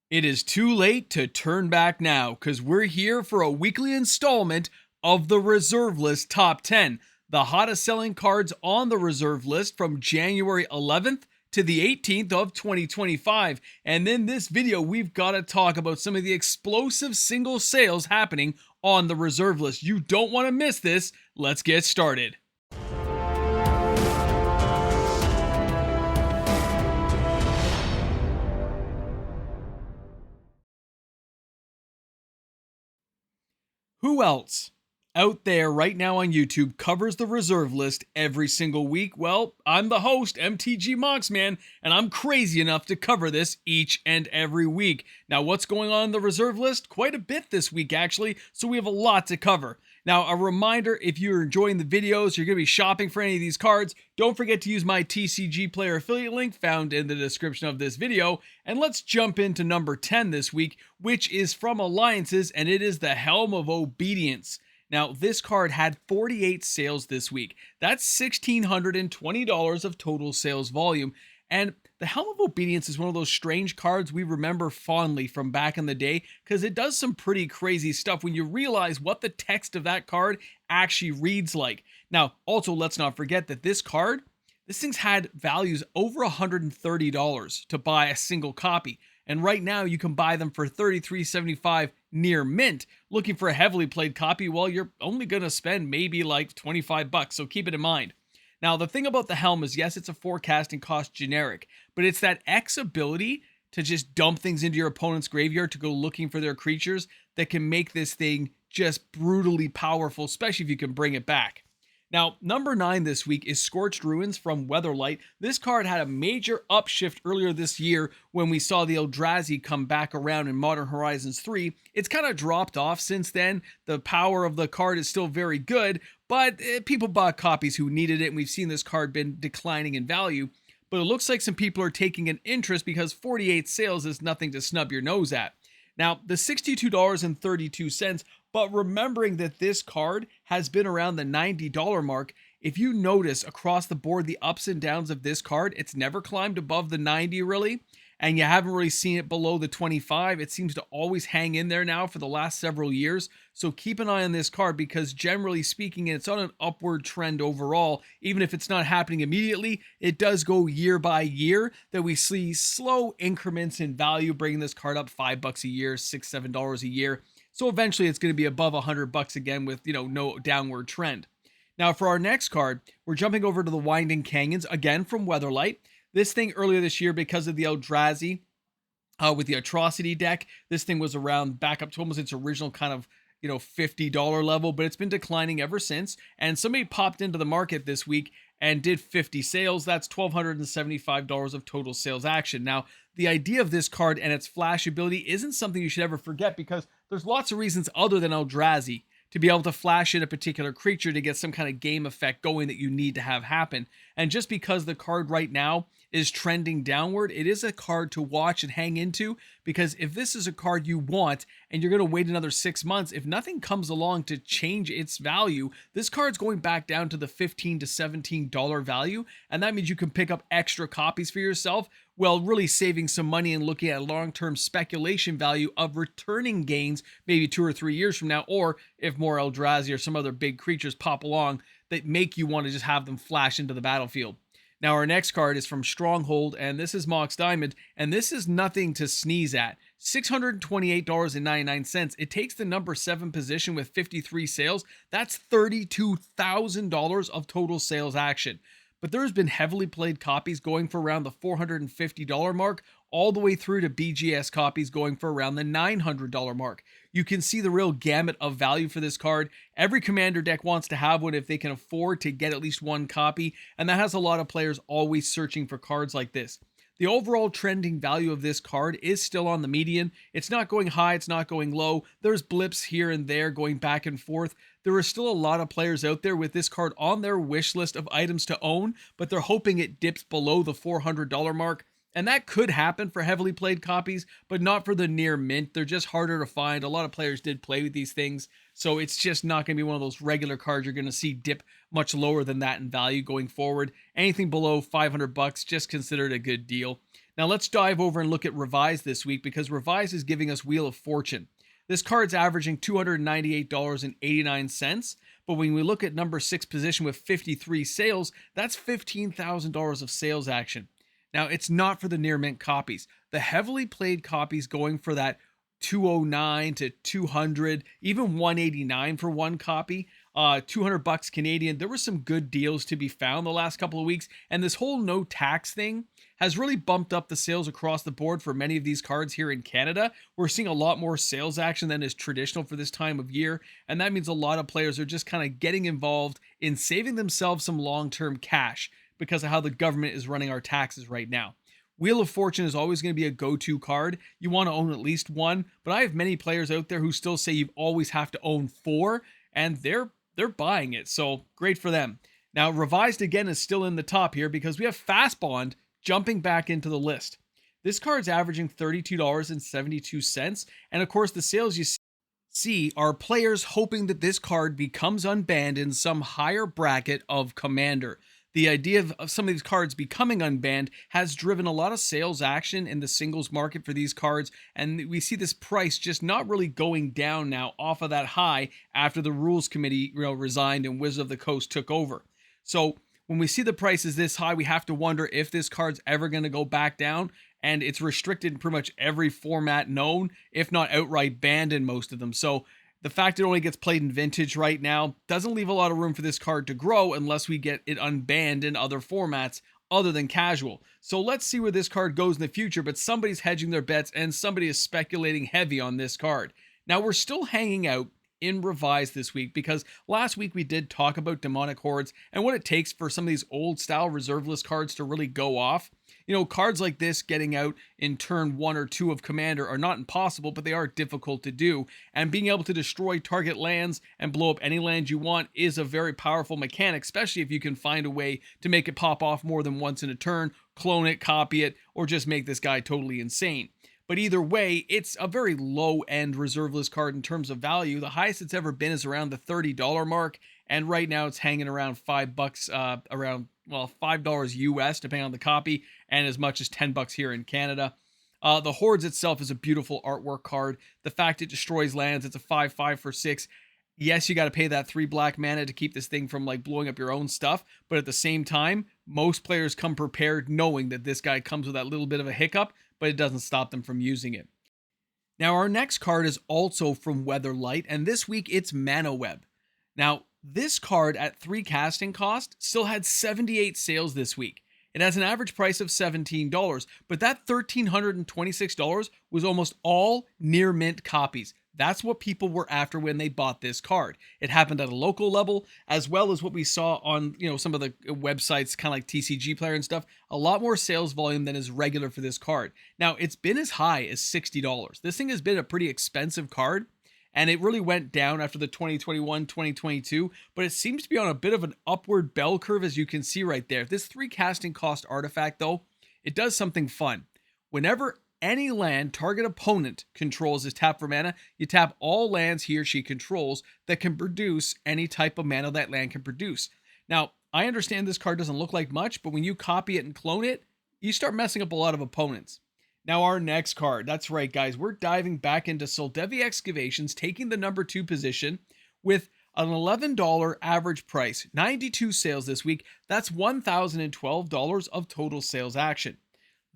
It is too late to turn back now, because we're here for a weekly installment of the Reserve List Top 10, the hottest selling cards on the Reserve List from January 11th to the 18th of 2025. And in this video, we've got to talk about some of the explosive single sales happening on the Reserve List. You don't want to miss this. Let's get started. Who else out there right now on YouTube covers the Reserve List every single week? Well, I'm the host, MTG Moxman, and I'm crazy enough to cover this each and every week. Now, what's going on in the Reserve List? Quite a bit this week, actually, so we have a lot to cover. Now, a reminder, if you're enjoying the videos, you're going to be shopping for any of these cards, don't forget to use my TCG Player affiliate link found in the description of this video. And let's jump into number 10 this week, which is from Alliances, and it is the Helm of Obedience. Now, this card had 48 sales this week. That's $1,620 of total sales volume. And the Helm of Obedience is one of those strange cards we remember fondly from back in the day, because it does some pretty crazy stuff when you realize what the text of that card actually reads like. Now, also, let's not forget that this thing's had values over $130 to buy a single copy. And right now, you can buy them for $33.75 near mint. Looking for a heavily played copy, well, you're only going to spend maybe like $25, so keep it in mind. Now, the thing about the Helm is, yes, it's a forecasting cost generic, but it's that X ability to just dump things into your opponent's graveyard to go looking for their creatures that can make this thing just brutally powerful, especially if you can bring it back. Now, number 9 this week is Scorched Ruins from Weatherlight. This card had a major upshift earlier this year when we saw the Eldrazi come back around in Modern Horizons 3. It's kind of dropped off since then. The power of the card is still very good, but people bought copies who needed it, and we've seen this card been declining in value. But it looks like some people are taking an interest because 48 sales is nothing to snub your nose at. Now, the $62.32, but remembering that this card has been around the $90 mark, if you notice across the board the ups and downs of this card, it's never climbed above the 90 really, and you haven't really seen it below the 25. It seems to always hang in there now for the last several years. So keep an eye on this card, because generally speaking, it's on an upward trend overall. Even if it's not happening immediately, it does go year by year that we see slow increments in value, bringing this card up $5 a year, $6, $7 a year. So eventually it's going to be above $100 again with, no downward trend. Now for our next card, we're jumping over to the Winding Canyons, again from Weatherlight. This thing earlier this year, because of the Eldrazi with the Atrocity deck, this thing was around back up to almost its original kind of, $50 level, but it's been declining ever since. And somebody popped into the market this week and did 50 sales. That's $1,275 of total sales action. Now, the idea of this card and its flash ability isn't something you should ever forget, because there's lots of reasons other than Eldrazi to be able to flash in a particular creature to get some kind of game effect going that you need to have happen. And just because the card right now is trending downward, it is a card to watch and hang into, because if this is a card you want and you're going to wait another 6 months, if nothing comes along to change its value, this card's going back down to the $15 to $17 value, and that means you can pick up extra copies for yourself, well, really saving some money and looking at long-term speculation value of returning gains maybe 2 or 3 years from now, or if more Eldrazi or some other big creatures pop along that make you want to just have them flash into the battlefield. Now, our next card is from Stronghold, and this is Mox Diamond, and this is nothing to sneeze at. $628.99. It takes the number 7 position with 53 sales. That's $32,000 of total sales action. But there's been heavily played copies going for around the $450 mark, all the way through to BGS copies going for around the $900 mark. You can see the real gamut of value for this card. Every commander deck wants to have one if they can afford to get at least one copy, and that has a lot of players always searching for cards like this. The overall trending value of this card is still on the median. It's not going high, it's not going low. There's blips here and there going back and forth. There are still a lot of players out there with this card on their wish list of items to own, but they're hoping it dips below the $400 mark. And that could happen for heavily played copies, but not for the near mint. They're just harder to find. A lot of players did play with these things, so it's just not going to be one of those regular cards you're going to see dip much lower than that in value going forward. Anything below $500, just consider it a good deal. Now let's dive over and look at Revise this week, because Revise is giving us Wheel of Fortune. This card's averaging $298.89, but when we look at number 6 position with 53 sales, that's $15,000 of sales action. Now, it's not for the near mint copies. The heavily played copies going for that 209 to 200, even 189 for one copy, $200 Canadian. There were some good deals to be found the last couple of weeks, and this whole no tax thing has really bumped up the sales across the board for many of these cards here in Canada. We're seeing a lot more sales action than is traditional for this time of year, and that means a lot of players are just kind of getting involved in saving themselves some long-term cash because of how the government is running our taxes right now. Wheel of Fortune is always going to be a go-to card. You want to own at least one, but I have many players out there who still say you always have to own 4, and they're buying it, so great for them. Now, Revised again is still in the top here because we have Fastbond jumping back into the list. This card's averaging $32.72, and of course the sales you see are players hoping that this card becomes unbanned in some higher bracket of Commander. The idea of some of these cards becoming unbanned has driven a lot of sales action in the singles market for these cards, and we see this price just not really going down now off of that high after the rules committee resigned and Wizards of the Coast took over. So when we see the prices this high, we have to wonder if this card's ever going to go back down, and it's restricted in pretty much every format known, if not outright banned in most of them. So the fact it only gets played in Vintage right now doesn't leave a lot of room for this card to grow unless we get it unbanned in other formats other than Casual. So let's see where this card goes in the future, but somebody's hedging their bets and somebody is speculating heavy on this card. Now, we're still hanging out in Revise this week because last week we did talk about Demonic Hordes and what it takes for some of these old style reserve list cards to really go off. Cards like this getting out in turn 1 or 2 of Commander are not impossible, but they are difficult to do. And being able to destroy target lands and blow up any land you want is a very powerful mechanic, especially if you can find a way to make it pop off more than once in a turn, clone it, copy it, or just make this guy totally insane. But either way, it's a very low-end reserve list card in terms of value. The highest it's ever been is around the $30 mark, and right now it's hanging around $5, around $5 US, depending on the copy, and as much as $10 here in Canada. The Hordes itself is a beautiful artwork card. The fact it destroys lands, it's a 5/5 for 6. Yes, you got to pay that 3 black mana to keep this thing from blowing up your own stuff, but at the same time, most players come prepared knowing that this guy comes with that little bit of a hiccup, but it doesn't stop them from using it. Now, our next card is also from Weatherlight, and this week it's Mana Web. Now, this card at 3 casting cost still had 78 sales this week. It has an average price of $17, but that $1,326 was almost all near mint copies. That's what people were after when they bought this card. It happened at a local level, as well as what we saw on some of the websites, kind of like TCG Player and stuff. A lot more sales volume than is regular for this card. Now, it's been as high as $60. This thing has been a pretty expensive card, and it really went down after the 2021-2022, but it seems to be on a bit of an upward bell curve, as you can see right there. This 3 casting cost artifact, though, it does something fun. Whenever any land target opponent controls is tapped for mana, you tap all lands he or she controls that can produce any type of mana that land can produce. Now, I understand this card doesn't look like much, but when you copy it and clone it, you start messing up a lot of opponents. Now, our next card, that's right, guys, we're diving back into Soldevi Excavations, taking the number 2 position with an $11 average price, 92 sales this week. That's $1,012 of total sales action.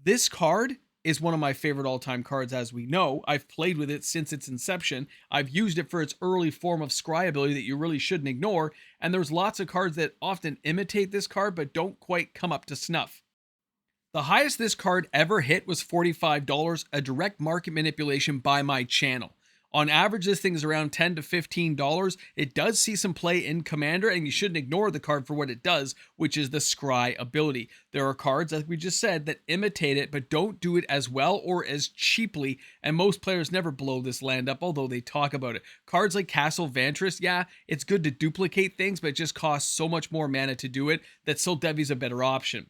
This card is one of my favorite all-time cards, as we know. I've played with it since its inception. I've used it for its early form of scry ability that you really shouldn't ignore, and there's lots of cards that often imitate this card but don't quite come up to snuff. The highest this card ever hit was $45, a direct market manipulation by my channel. On average, this thing is around $10 to $15. It does see some play in Commander, and you shouldn't ignore the card for what it does, which is the scry ability. There are cards, as we just said, that imitate it, but don't do it as well or as cheaply, and most players never blow this land up, although they talk about it. Cards like Castle Vantress, yeah, it's good to duplicate things, but it just costs so much more mana to do it that Soldevi's a better option.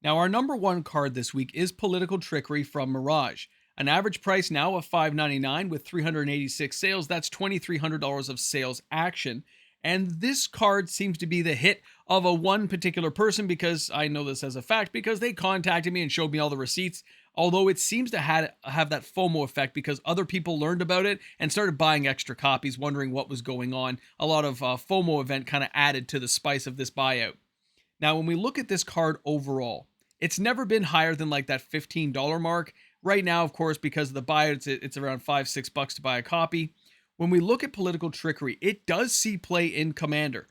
Now, our number 1 card this week is Political Trickery from Mirage. An average price now of $5.99 with 386 sales. That's $2,300 of sales action. And this card seems to be the hit of one particular person, because I know this as a fact because they contacted me and showed me all the receipts. Although it seems to have that FOMO effect because other people learned about it and started buying extra copies, wondering what was going on. A lot of FOMO event kind of added to the spice of this buyout. Now, when we look at this card overall, it's never been higher than like that $15 mark. Right now, of course, because of the buyout, it's around $5-6 to buy a copy. When we look at political trickery, it does see play in Commander.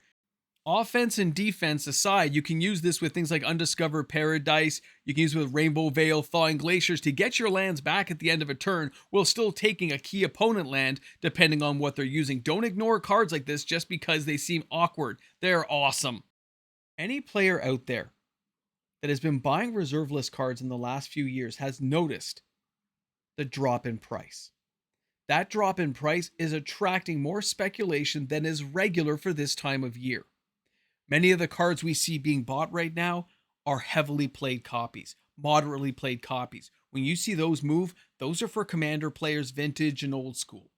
Offense and defense aside, you can use this with things like Undiscovered Paradise. You can use it with Rainbow Veil, Thawing Glaciers to get your lands back at the end of a turn while still taking a key opponent land, depending on what they're using. Don't ignore cards like this just because they seem awkward. They're awesome. Any player out there that has been buying reserve list cards in the last few years has noticed the drop in price. That drop in price is attracting more speculation than is regular for this time of year. Many of the cards we see being bought right now are heavily played copies, moderately played copies. When you see those move, those are for Commander players, vintage and old school.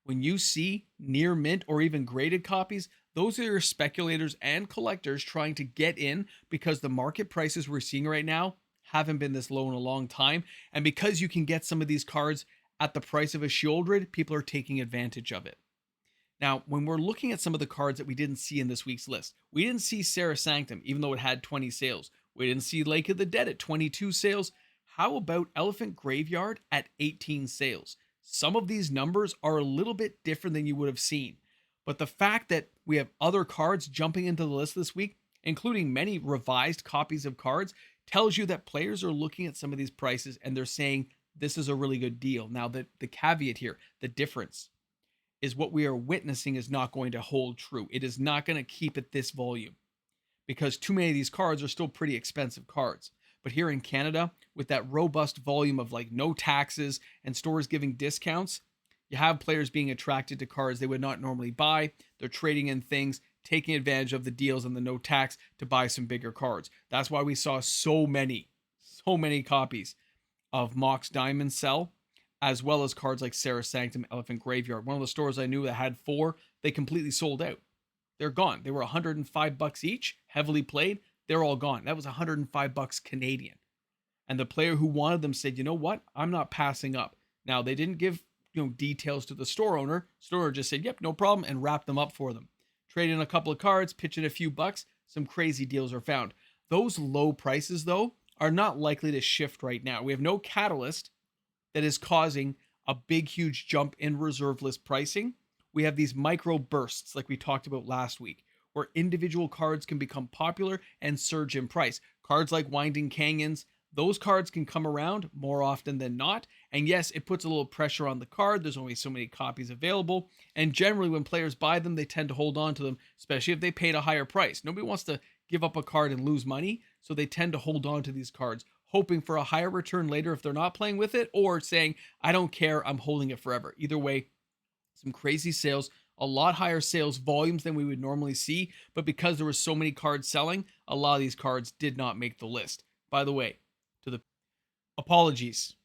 When you see near mint or even graded copies, those are your speculators and collectors trying to get in, because the market prices we're seeing right now haven't been this low in a long time. And because you can get some of these cards at the price of a Sheoldred, people are taking advantage of it. Now, when we're looking at some of the cards that we didn't see in this week's list, we didn't see Serra Sanctum, even though it had 20 sales. We didn't see Lake of the Dead at 22 sales. How about Elephant Graveyard at 18 sales? Some of these numbers are a little bit different than you would have seen. But the fact that we have other cards jumping into the list this week, including many revised copies of cards, tells you that players are looking at some of these prices and they're saying this is a really good deal. Now, the caveat here, the difference, is what we are witnessing is not going to hold true. It is not going to keep at this volume because too many of these cards are still pretty expensive cards. But here in Canada, with that robust volume of like no taxes and stores giving discounts, you have players being attracted to cards they would not normally buy. They're trading in things, taking advantage of the deals and the no tax to buy some bigger cards. That's why we saw so many copies of Mox Diamond sell, as well as cards like Serra Sanctum, Elephant Graveyard. One of the stores I knew that had 4, they completely sold out. They're gone. They were $105 each, heavily played. They're all gone. That was $105 Canadian. And the player who wanted them said, you know what? I'm not passing up. Now, they didn't give details to the store owner. Store owner just said, yep, no problem, and wrapped them up for them. Trade in a couple of cards, pitch in a few bucks, some crazy deals are found. Those low prices, though, are not likely to shift right now. We have no catalyst that is causing a big, huge jump in reserve list pricing. We have these micro bursts like we talked about last week, where individual cards can become popular and surge in price. Cards like Winding Canyons, those cards can come around more often than not. And yes, it puts a little pressure on the card. There's only so many copies available. And generally when players buy them, they tend to hold on to them, especially if they paid a higher price. Nobody wants to give up a card and lose money. So they tend to hold on to these cards, hoping for a higher return later if they're not playing with it, or saying, I don't care, I'm holding it forever. Either way, some crazy sales, a lot higher sales volumes than we would normally see, but because there were so many cards selling, a lot of these cards did not make the list. By the way, to the apologies.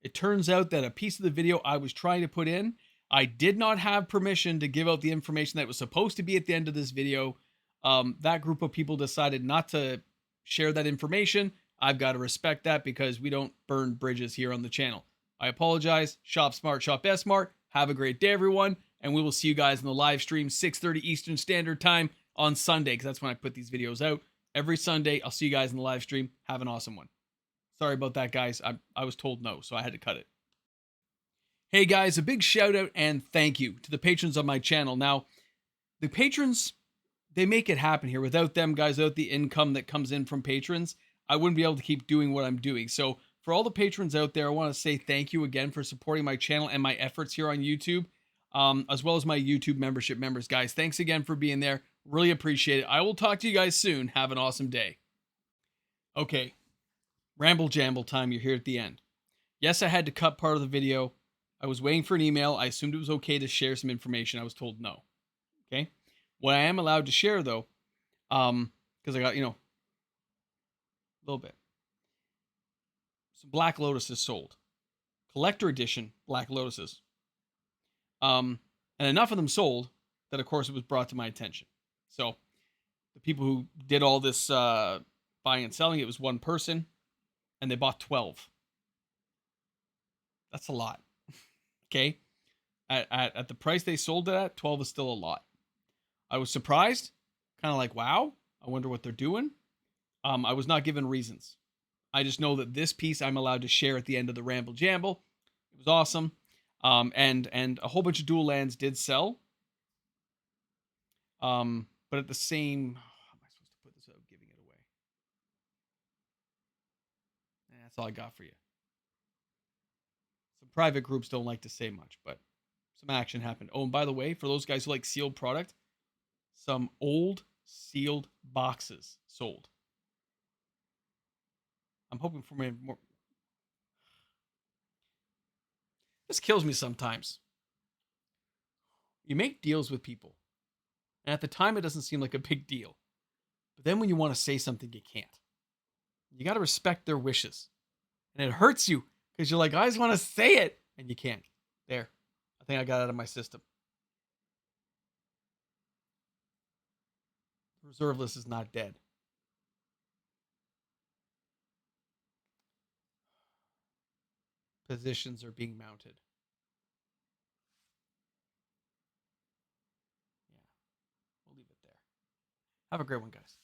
It turns out that a piece of the video I was trying to put in, I did not have permission to give out the information that was supposed to be at the end of this video. That group of people decided not to share that information. I've got to respect that because we don't burn bridges here on the channel. I apologize. Shop smart, shop S smart. Have a great day, everyone. And we will see you guys in the live stream, 6:30 Eastern Standard Time on Sunday, because that's when I put these videos out. Every Sunday, I'll see you guys in the live stream. Have an awesome one. Sorry about that, guys. I was told no, so I had to cut it. Hey, guys, a big shout out and thank you to the patrons of my channel. Now, the patrons, they make it happen here. Without them, guys, without the income that comes in from patrons, I wouldn't be able to keep doing what I'm doing. So for all the patrons out there, I want to say thank you again for supporting my channel and my efforts here on YouTube, as well as my YouTube membership members. Guys, thanks again for being there. Really appreciate it. I will talk to you guys soon. Have an awesome day. Okay, Ramble Jamble time. You're here at the end. Yes, I had to cut part of the video. I was waiting for an email. I assumed it was okay to share some information. I was told no. Okay. What I am allowed to share, though, because I got, a little bit. Some Black Lotuses sold. Collector edition Black Lotuses. And enough of them sold that, of course, it was brought to my attention. So the people who did all this buying and selling, it was one person, and they bought 12. That's a lot. Okay. At the price they sold it at, 12 is still a lot. I was surprised, kind of like, wow, I wonder what they're doing. I was not given reasons. I just know that this piece I'm allowed to share at the end of the Ramble Jamble. It was awesome. And a whole bunch of dual lands did sell. But at the same, how am I supposed to put this without giving it away? That's all I got for you. Some private groups don't like to say much, but some action happened. Oh, and by the way, for those guys who like sealed product, some old sealed boxes sold. I'm hoping for more. This kills me sometimes. You make deals with people, and at the time it doesn't seem like a big deal. But then when you want to say something, you can't. You got to respect their wishes. And it hurts you because you're like, I just want to say it, and you can't. There. I think I got it out of my system. The reserve list is not dead. Positions are being mounted. Yeah. We'll leave it there. Have a great one, guys.